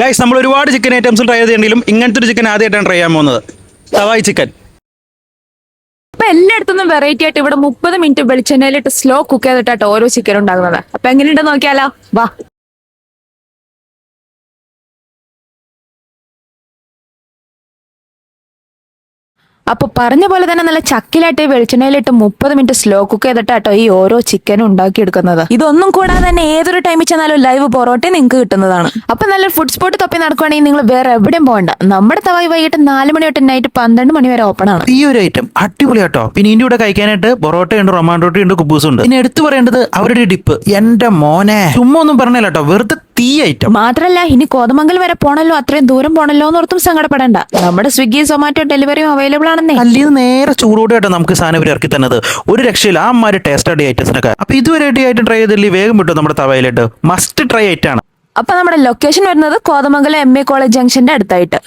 Guys നമ്മൾ ഒരുപാട് chicken items try ചെയ്തിട്ടുണ്ടെങ്കിലും ഇങ്ങനത്തെ ഒരു ചിക്കൻ ആദ്യമായിട്ടാണ് ട്രൈ ചെയ്യാൻ പോകുന്നത്. തവായി ചിക്കൻ. അപ്പൊ എല്ലായിടത്തുനിന്നും വെറൈറ്റി ആയിട്ട് ഇവിടെ 30 മിനിറ്റ് വെളിച്ചെണ്ണയിലിട്ട് സ്ലോ കുക്ക് ചെയ്തിട്ടാട്ടോ ഓരോ ചിക്കൻ ഉണ്ടാകുന്നത്. അപ്പൊ എങ്ങനെയുണ്ടെന്ന് നോക്കിയാലോ, വാ. അപ്പൊ പറഞ്ഞ പോലെ തന്നെ നല്ല ചക്കിലായിട്ട് വെളിച്ചെണ്ണയിലിട്ട് 30 മിനിറ്റ് സ്ലോ കുക്ക് ചെയ്തിട്ടാട്ടോ ഈ ഓരോ ചിക്കനും ഉണ്ടാക്കിയെടുക്കുന്നത്. ഇതൊന്നും കൂടാതെ തന്നെ ഏതൊരു ടൈമിൽ ചെന്നാലും ലൈവ് പൊറോട്ട നിങ്ങൾക്ക് കിട്ടുന്നതാണ്. അപ്പൊ നല്ലൊരു ഫുഡ് സ്പോട്ട് തപ്പി നടക്കുവാണെങ്കിൽ നിങ്ങൾ വേറെ എവിടെയും പോകണ്ട. നമ്മുടെ തവായി വൈകിട്ട് 4 മണി തൊട്ട് നൈറ്റ് 12 മണി വരെ ഓപ്പൺ ആണ്. ഈ ഒരു ഐറ്റം അടിപൊളിയാട്ടോ. പിന്നെ ഇതിന്റെ കൂടെ കഴിക്കാനായിട്ട് പൊറോട്ട ഉണ്ട്, റൊമാൻ റൊട്ടി ഉണ്ട്, കുബൂസ് ഉണ്ട്. പിന്നെ എടുത്തു പറയേണ്ടത് അവരുടെ ഡിപ്പ്. എന്റെ മോനെ ചുമ്മാ ഒന്നും പറഞ്ഞല്ലോ കേട്ടോ, വെറുതെ തീ ഐറ്റം. മാത്രല്ല ഇനി കോതമംഗലം വരെ പോണല്ലോ, അത്രയും ദൂരം പോണല്ലോ എന്നോർത്തും സങ്കടപ്പെടേണ്ട. നമ്മുടെ സ്വിഗ്ഗി സൊമാറ്റോ ഡെലിവറിയും അവൈലബിൾ ആണെന്നേ. അല്ലെങ്കിൽ നേരെ ചൂടോടെയാട്ടോ നമുക്ക് സാധനം ഇവർ ഇറക്കി തന്നത്. ഒരു രക്ഷയില്ല ആ മാതിരി ടേസ്റ്റ് ആയിട്ട് ഐറ്റംസിനൊക്കെ. അപ്പൊ ഇതുവരെ ആയിട്ട് ട്രൈ ചെയ്തില്ലേ, വേഗം വിട്ടു നമ്മുടെ തവയിലിട്ട്. Must try ഐറ്റാണ്. അപ്പൊ നമ്മുടെ ലൊക്കേഷൻ വരുന്നത് കോതമംഗലം MA കോളേജ് ജംഗ്ഷന്റെ അടുത്തായിട്ട്.